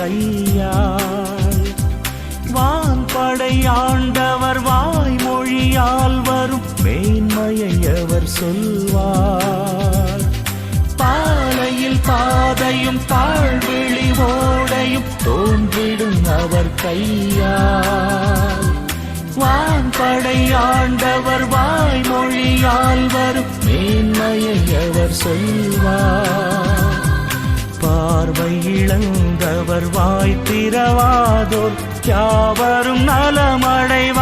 கையால். வான்படையாண்டவர் வாய்மொழியால் வரும் மேன்மையை அவர் சொல்வார். பாலையில் பாதையும் தாழ்விழி ஓடையும் தோன்றிடும் அவர் கையால். வான்படையாண்டவர் வாய்மொழியால் வரும் மேன்மையை அவர் சொல்வார். பார்வை இழந்தவர் வாய் திறவாதோர் யாவரும் நலமடைவார்.